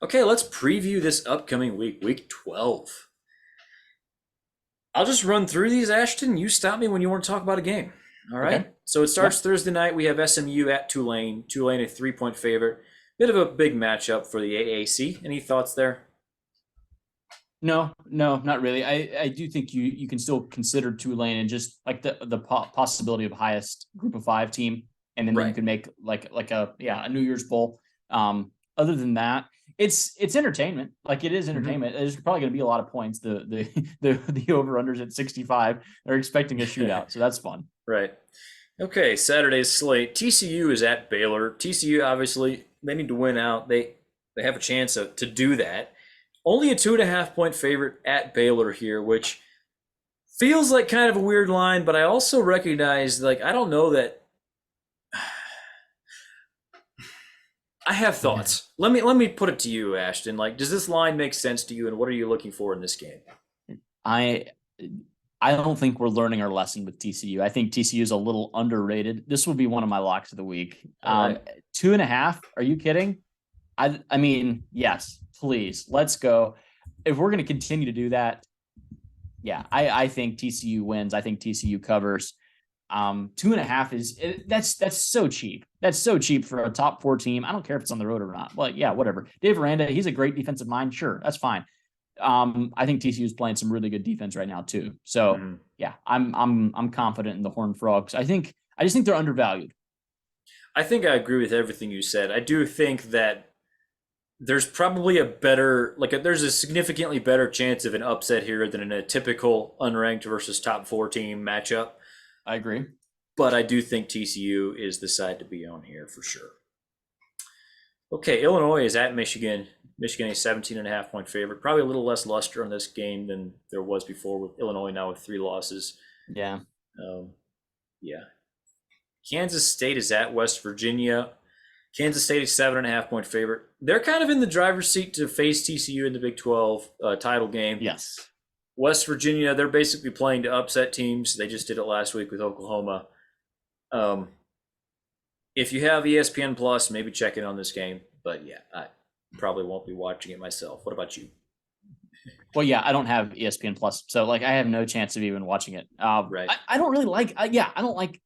Okay, let's preview this upcoming week, week 12. I'll just run through these, Ashton. You stop me when you want to talk about a game. All Okay. right. So it starts Yep. Thursday night. We have SMU at Tulane. Tulane, a 3-point favorite. Bit of a big matchup for the AAC. Any thoughts there? No, no, not really. I do think you can still consider Tulane and just like the possibility of highest group of five team, and then you Right. can make like a New Year's Bowl. Other than that, it's entertainment. Like it is Mm-hmm. entertainment. There's probably going to be a lot of points. The over unders at 65. They're expecting a shootout, so that's fun. Right. Okay, Saturday's slate. TCU is at Baylor. TCU, obviously, they need to win out. They have a chance to do that. Only a 2.5 point favorite at Baylor here, which feels like kind of a weird line, but I also recognize, like, I don't know that I have thoughts. Let me put it to you, Ashton. Like, does this line make sense to you, and what are you looking for in this game? I I don't think we're learning our lesson with TCU. I think TCU is a little underrated. This will be one of my locks of the week. All right. 2.5. Are you kidding? I mean, yes, please, let's go. If we're going to continue to do that, yeah, I think TCU wins. I think TCU covers. 2.5 that's so cheap. That's so cheap for a top four team. I don't care if it's on the road or not. But yeah, whatever. Dave Aranda, he's a great defensive mind. Sure, that's fine. I think TCU is playing some really good defense right now too. So Mhm. yeah, I'm confident in the Horned Frogs. I just think they're undervalued. I think I agree with everything you said. I do think that there's probably a better, there's a significantly better chance of an upset here than in a typical unranked versus top four team matchup. I agree. But I do think TCU is the side to be on here for sure. Okay, Illinois is at Michigan. Michigan a 17.5 point favorite. Probably a little less luster on this game than there was before with Illinois now with 3 losses. Yeah. Um, yeah. Kansas State is at West Virginia. Kansas State is 7.5 point favorite. They're kind of in the driver's seat to face TCU in the Big 12 title game. Yes. West Virginia, they're basically playing to upset teams. They just did it last week with Oklahoma. Um, if you have ESPN Plus, maybe check in on this game. But yeah, I probably won't be watching it myself. What about you? Well, yeah, I don't have ESPN Plus, so like I have no chance of even watching it. Right. I don't really like. I don't like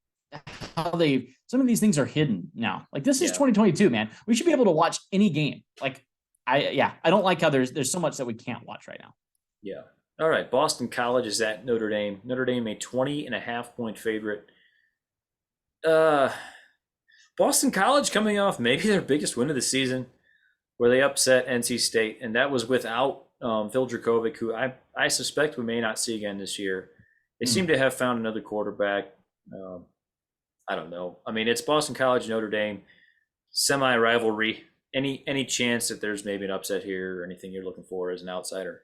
how they. Some of these things are hidden now. Like this is Yeah. 2022, man. We should be able to watch any game. Like I don't like how there's so much that we can't watch right now. Yeah. All right. Boston College is at Notre Dame. Notre Dame a 20.5 point favorite. Uh, Boston College coming off maybe their biggest win of the season, where they upset NC State, and that was without Phil Dracovic, who I suspect we may not see again this year. They seem Mm. to have found another quarterback. Um, I don't know. I mean, it's Boston College, Notre Dame, semi rivalry. Any chance that there's maybe an upset here or anything you're looking for as an outsider?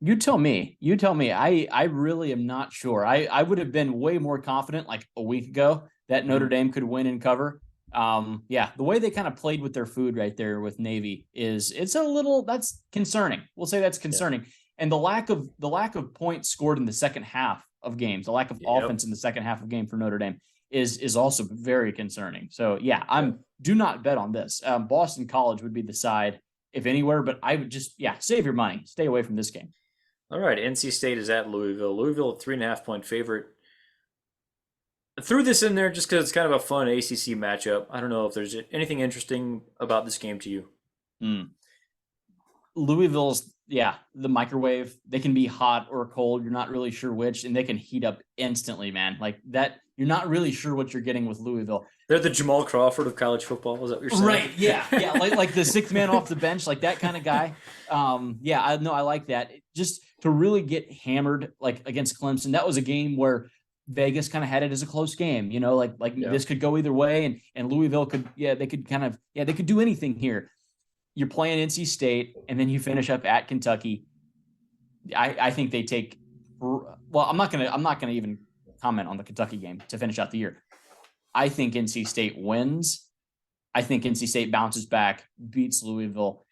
You tell me. You tell me. I really am not sure. I would have been way more confident like a week ago that Notre Mm-hmm. Dame could win and cover. Yeah, the way they kind of played with their food right there with Navy is it's a little that's concerning. We'll say that's Yeah. concerning. And the lack of points scored in the second half of games, the lack of Yep. offense in the second half of game for Notre Dame is also very concerning. So yeah, Yep. I'm do not bet on this. Boston College would be the side if anywhere, but I would just save your money, stay away from this game. All right. NC State is at Louisville. Louisville, a 3.5 point favorite. I threw this in there just because it's kind of a fun ACC matchup. I don't know if there's anything interesting about this game to you. Mm. Louisville's the microwave. They can be hot or cold. You're not really sure which, and they can heat up instantly, man. Like that, you're not really sure what you're getting with Louisville. They're the Jamal Crawford of college football. Is that what you're saying? Right. Yeah. Yeah. Like the sixth man off the bench, like that kind of guy. Yeah, I know I like that. Just to really get hammered like against Clemson. That was a game where Vegas kind of had it as a close game, like Yeah. this could go either way. And Louisville could, they could kind of, they could do anything here. You're playing NC State and then you finish up at Kentucky. I think they take, well, I'm not gonna even comment on the Kentucky game to finish out the year. I think NC State wins. I think NC State bounces back, beats Louisville.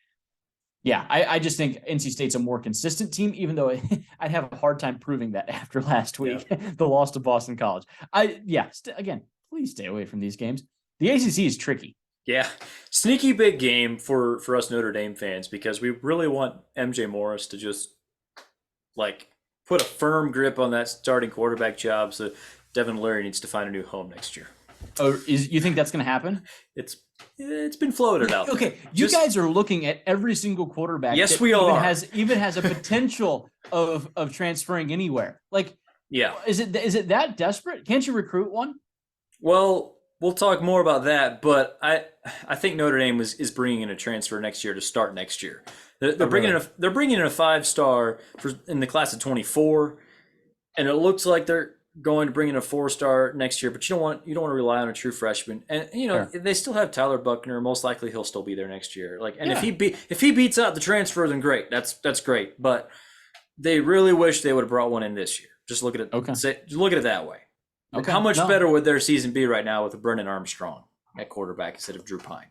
Yeah, I just think NC State's a more consistent team, even though I'd have a hard time proving that after last Yeah. week, the loss to Boston College. Again, please stay away from these games. The ACC is tricky. Yeah, sneaky big game for us Notre Dame fans because we really want MJ Morris to just like put a firm grip on that starting quarterback job. So Devin Leary needs to find a new home next year. Or you think that's going to happen? It's it's been floated out there. Okay, you guys are looking at every single quarterback Yes, that we even are. has a potential of transferring anywhere. Like, Yeah. is it that desperate? Can't you recruit one? Well, we'll talk more about that, but I think Notre Dame is bringing in a transfer next year to start next year. They're Oh, bringing really? in they're bringing in a 5-star for in the class of 24, and it looks like they're going to bring in a 4-star next year. But you don't want to rely on a true freshman, and Sure. they still have Tyler Buckner. Most likely he'll still be there next year. Like, and Yeah. if he beats out the transfer, then great. That's great. But they really wish they would have brought one in this year. Just look at it. Okay. Look at it that way. How Okay. much No. better would their season be right now with Brennan Armstrong at quarterback instead of Drew Pine?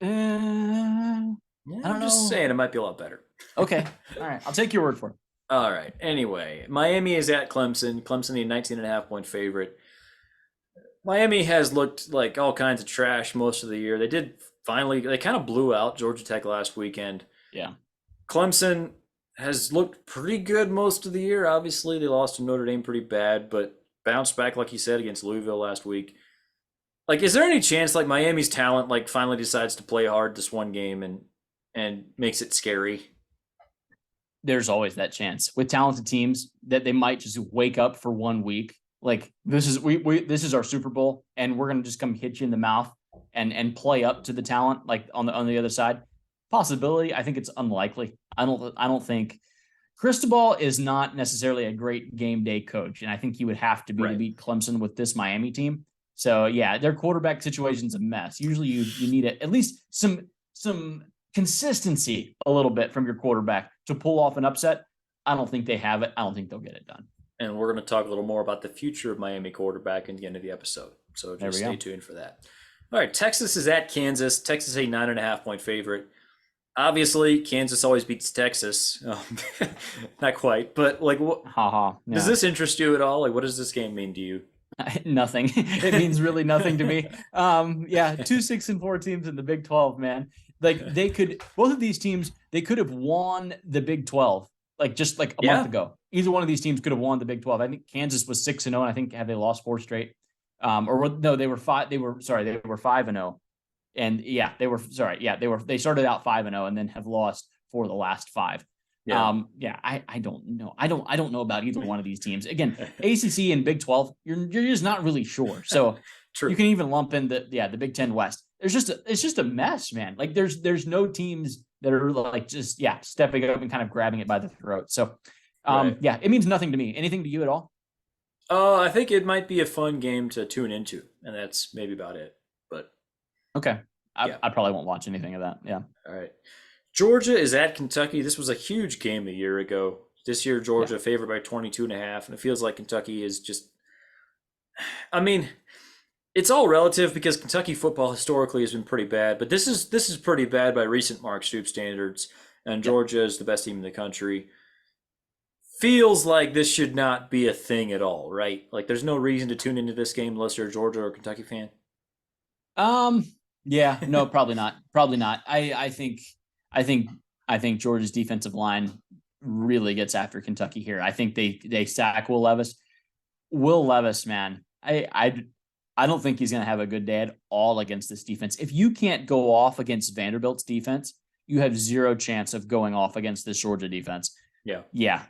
Yeah, I don't I'm just know. saying it might be a lot better. Okay. All right. I'll take your word for it. All right. Anyway, Miami is at Clemson. Clemson, the 19.5-point favorite. Miami has looked like all kinds of trash most of the year. They kind of blew out Georgia Tech last weekend. Yeah. Clemson has looked pretty good most of the year. Obviously, they lost to Notre Dame pretty bad, but bounced back, like you said, against Louisville last week. Like, is there any chance like Miami's talent like finally decides to play hard this one game and makes it scary? There's always that chance with talented teams that they might just wake up for 1 week. Like, this is this is our Super Bowl, and we're gonna just come hit you in the mouth and play up to the talent like on the other side. Possibility. I think it's unlikely. I don't think Cristobal is not necessarily a great game day coach, and I think he would have to be to Right. beat Clemson with this Miami team. So yeah, their quarterback situation's a mess. Usually you need at least some consistency a little bit from your quarterback to pull off an upset. I don't think they have it. I don't think they'll get it done. And we're going to talk a little more about the future of Miami quarterback in the end of the episode. So There just we stay go. tuned for that. All right, Texas is at Kansas. Texas a 9.5-point favorite. Obviously, Kansas always beats Texas. Not quite, but like, Haha. Yeah. does this interest you at all? Like, what does this game mean to you? Nothing. It means really nothing to me. Yeah, 2 6-4 teams in the Big 12, man. Like, they could both of these teams, they could have won the Big 12 like just like a month ago. Either one of these teams could have won the Big 12. I think Kansas was 6-0, and I think have they lost 4 straight. Or no, they were 5-0. And yeah, they started out 5-0 and then have lost for the last 5. Yeah. I don't know. I don't know about either one of these teams. Again, ACC and Big 12, you're just not really sure. So True. you can even lump in the Big 10 West. It's just a mess, man. Like there's no teams that are like just stepping up and kind of grabbing it by the throat. So Right. it means nothing to me. Anything to you at all? I think it might be a fun game to tune into, and that's maybe about it. But Okay. Yeah. I probably won't watch anything of that. Yeah. all right. Georgia is at Kentucky. This was a huge game a year ago. This year, Georgia favored by 22.5, and it feels like Kentucky is just. I mean, it's all relative because Kentucky football historically has been pretty bad, but this is pretty bad by recent Mark Stoops standards, and Georgia is the best team in the country. Feels like this should not be a thing at all, right? Like, there's no reason to tune into this game unless you're a Georgia or Kentucky fan. Yeah, no, probably not. Probably not. I think Georgia's defensive line really gets after Kentucky here. I think they sack Will Levis. Will Levis, man, I don't think he's going to have a good day at all against this defense. If you can't go off against Vanderbilt's defense, you have zero chance of going off against this Georgia defense. Yeah.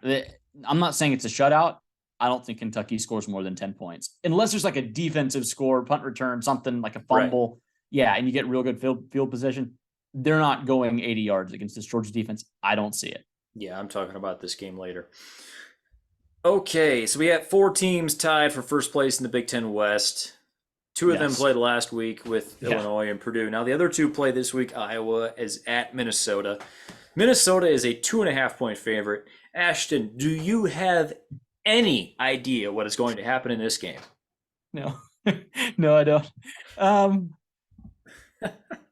I'm not saying it's a shutout. I don't think Kentucky scores more than 10 points unless there's like a defensive score, punt return, something like a fumble. Right. Yeah. And you get real good field position. They're not going 80 yards against this Georgia defense. I don't see it. Yeah. I'm talking about this game later. Okay. So we have 4 teams tied for first place in the Big Ten West. 2 of them played last week with Illinois and Purdue. Now the other 2 play this week. Iowa is at Minnesota. Minnesota is a 2.5-point favorite. Ashton, do you have any idea what is going to happen in this game? No, no, I don't.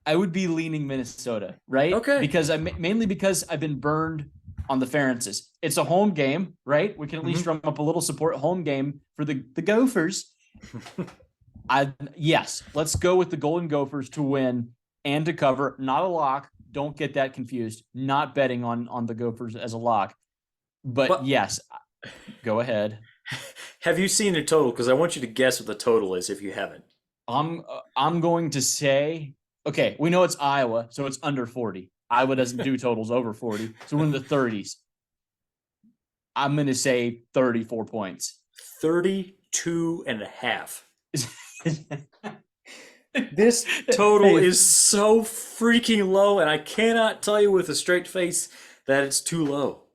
I would be leaning Minnesota, right? Okay. Mainly because I've been burned on the Ferences. It's a home game, right? We can at least drum up a little support home game for the Gophers. Yes, let's go with the Golden Gophers to win. and to cover. Not a lock. Don't get that confused. Not betting on the Gophers as a lock. But But yes, go ahead. have you seen the total? Because I want you to guess what the total is if you haven't. I'm going to say, okay, we know it's Iowa, so it's under 40. Iowa doesn't do totals over 40, so we're in the 30s. I'm going to say 34 points. 32 and a half. This total Hey, is so freaking low, and I cannot tell you with a straight face that it's too low.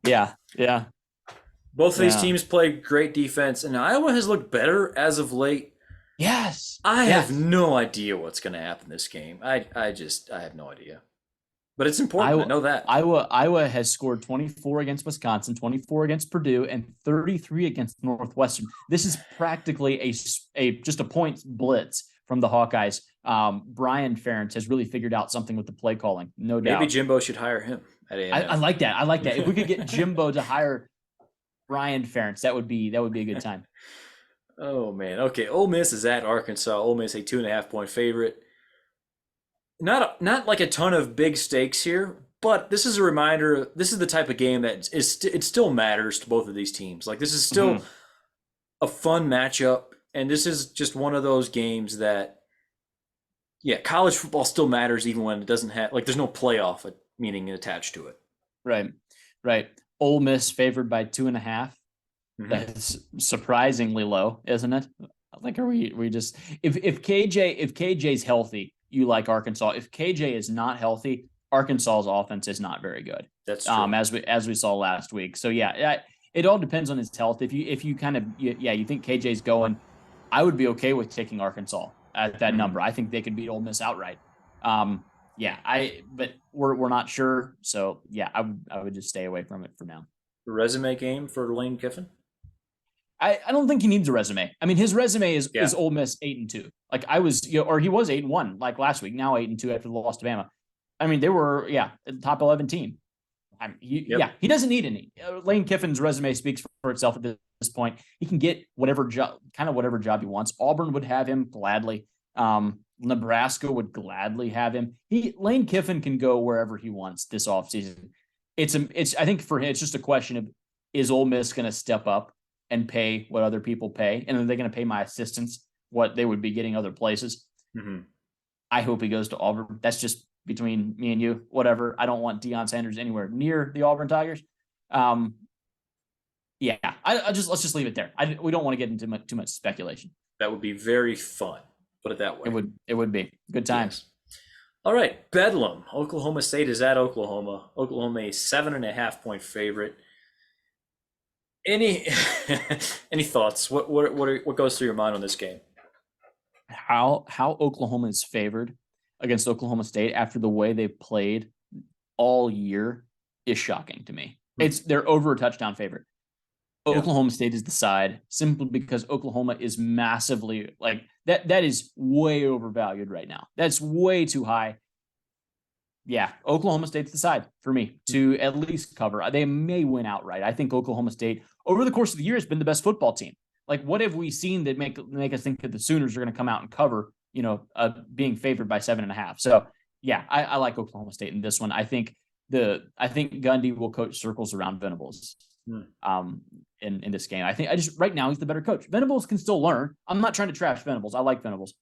yeah, yeah, Both of these yeah. teams play great defense, and Iowa has looked better as of late. Yes, I have yes. no idea what's going to happen this game. I have no idea. But it's important. I Iowa, know that. Iowa has scored 24 against Wisconsin, 24 against Purdue, and 33 against Northwestern. This is practically a just a point blitz from the Hawkeyes. Brian Ferentz has really figured out something with the play calling, no Maybe doubt. Jimbo should hire him at I A&M. like that. I like that. If we could get Jimbo to hire Brian Ferentz, that would be a good time. Oh man. Okay. Ole Miss is at Arkansas. Ole Miss a 2.5 point favorite. Not like a ton of big stakes here, but this is a reminder. This is the type of game that it still matters to both of these teams. Like this is still Mhm. a fun matchup, and this is just one of those games that, yeah, college football still matters even when it doesn't have like there's no playoff meaning attached to it. Right, right. Ole Miss favored by 2.5. Mm-hmm. That's surprisingly low, isn't it? Like, are we just if KJ's healthy, you like Arkansas. If KJ is not healthy, Arkansas's offense is not very good. That's true. As we saw last week. So yeah, it all depends on his health. If you kind of you think KJ's going, I would be okay with taking Arkansas at that Mm-hmm. number. I think they could beat Ole Miss outright. Yeah, but we're not sure. So yeah, I would just stay away from it for now. Resume game for Lane Kiffin. I don't think he needs a resume. I mean, his resume is Yeah. Ole Miss 8-2. Like I was, or he was 8-1 like last week. Now 8-2 after the loss to Bama. I mean, they were a top 11 team. Yep. Yeah, he doesn't need any. Lane Kiffin's resume speaks for itself at this point. He can get whatever job he wants. Auburn would have him gladly. Nebraska would gladly have him. Lane Kiffin can go wherever he wants this offseason. It's I think for him, it's just a question of, is Ole Miss going to step up and pay what other people pay? And are they going to pay my assistants what they would be getting other places? Mm-hmm. I hope he goes to Auburn. That's just between me and you, whatever. I don't want Deion Sanders anywhere near the Auburn Tigers. Yeah, let's just leave it there. We don't want to get into too much speculation. That would be very fun. Put it that way. It would be good times. Yes. All right, Bedlam. Oklahoma State is at Oklahoma. Oklahoma a 7.5 point favorite. Any any thoughts? What goes through your mind on this game? How Oklahoma is favored against Oklahoma State after the way they played all year is shocking to me. They're over a touchdown favorite. Yeah. Oklahoma State is the side simply because Oklahoma is massively like that. That is way overvalued right now. That's way too high. Yeah, Oklahoma State's the side for me to at least cover. They may win outright. I think Oklahoma State over the course of the year has been the best football team. Like, what have we seen that make us think that the Sooners are going to come out and cover? Being favored by 7.5. So yeah, I like Oklahoma State in this one. I think Gundy will coach circles around Venables. In this game, right now he's the better coach. Venables can still learn. I'm not trying to trash Venables. I like Venables.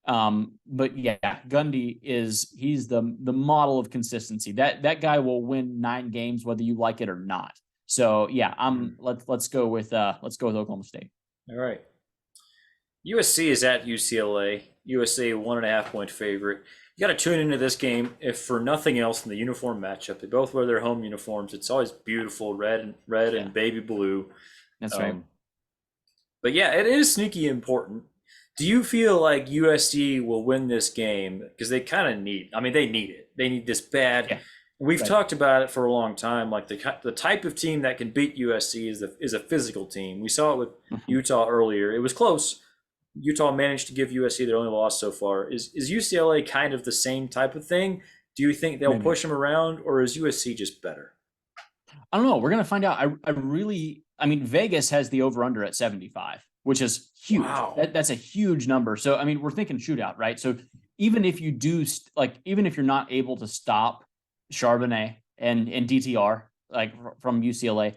But yeah, Gundy he's the model of consistency. That guy will win 9 games whether you like it or not. So yeah, let's go with Oklahoma State. All right. USC is at UCLA. USC 1.5 point favorite. You got to tune into this game if for nothing else than the uniform matchup. They both wear their home uniforms. It's always beautiful, red and baby blue. That's right. But yeah, it is sneaky important. Do you feel like USC will win this game? Because they kind of need. I mean, they need it. They need this bad. Yeah. We've talked about it for a long time. Like the type of team that can beat USC is a physical team. We saw it with Utah earlier. It was close. Utah managed to give USC their only loss so far. Is UCLA kind of the same type of thing? Do you think they'll push them around, or is USC just better? I don't know. We're gonna find out. I mean, Vegas has the over/under at 75, which is huge. Wow. That's a huge number. So I mean, we're thinking shootout, right? So even if you do even if you're not able to stop Charbonnet and DTR like from UCLA,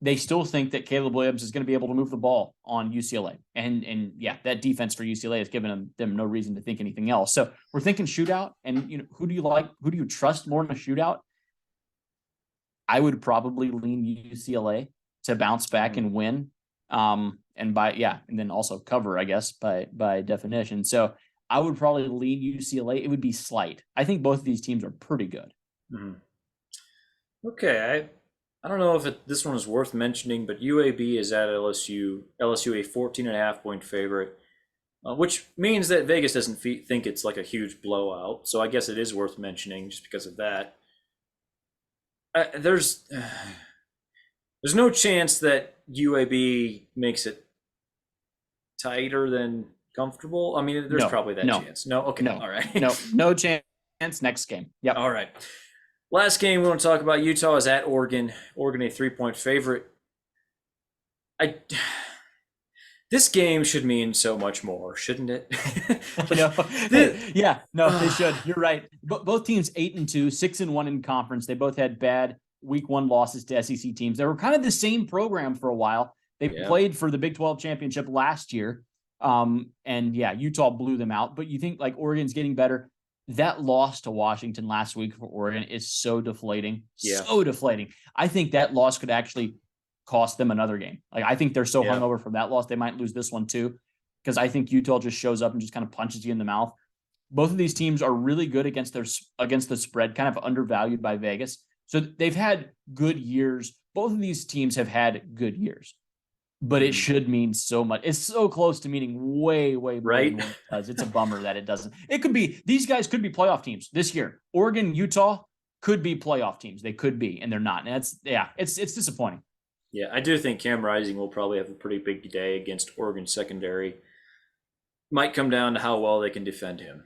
they still think that Caleb Williams is going to be able to move the ball on UCLA. And yeah, that defense for UCLA has given them no reason to think anything else. So we're thinking shootout. And, who do you like? Who do you trust more in a shootout? I would probably lean UCLA to bounce back and win. And then also cover, I guess, by definition. So I would probably lean UCLA. It would be slight. I think both of these teams are pretty good. Mm-hmm. Okay, I don't know if this one is worth mentioning, but UAB is at LSU. LSU a 14.5 point favorite, which means that Vegas doesn't think it's like a huge blowout. So I guess it is worth mentioning just because of that. There's no chance that UAB makes it tighter than comfortable. I mean, there's probably that chance. No, okay, all right. No chance. Next game. Yep. All right. Last game we want to talk about, Utah is at Oregon. Oregon a 3-point favorite. This game should mean so much more, shouldn't it? They should. You're right. Both teams 8-2, 6-1 in conference. They both had bad week 1 losses to SEC teams. They were kind of the same program for a while. They played for the Big 12 championship last year. Utah blew them out. But you think like Oregon's getting better. That loss to Washington last week for Oregon is so deflating. Yeah. So deflating. I think that loss could actually cost them another game. Like I think they're so hungover from that loss, they might lose this one too. Because I think Utah just shows up and just kind of punches you in the mouth. Both of these teams are really good against the spread, kind of undervalued by Vegas. So they've had good years. Both of these teams have had good years. But it should mean so much. It's so close to meaning way, way more than what it does. It's a bummer that it doesn't. It could be, these guys could be playoff teams this year. Oregon, Utah could be playoff teams. They could be, and they're not. And it's disappointing. Yeah, I do think Cam Rising will probably have a pretty big day against Oregon secondary. Might come down to how well they can defend him.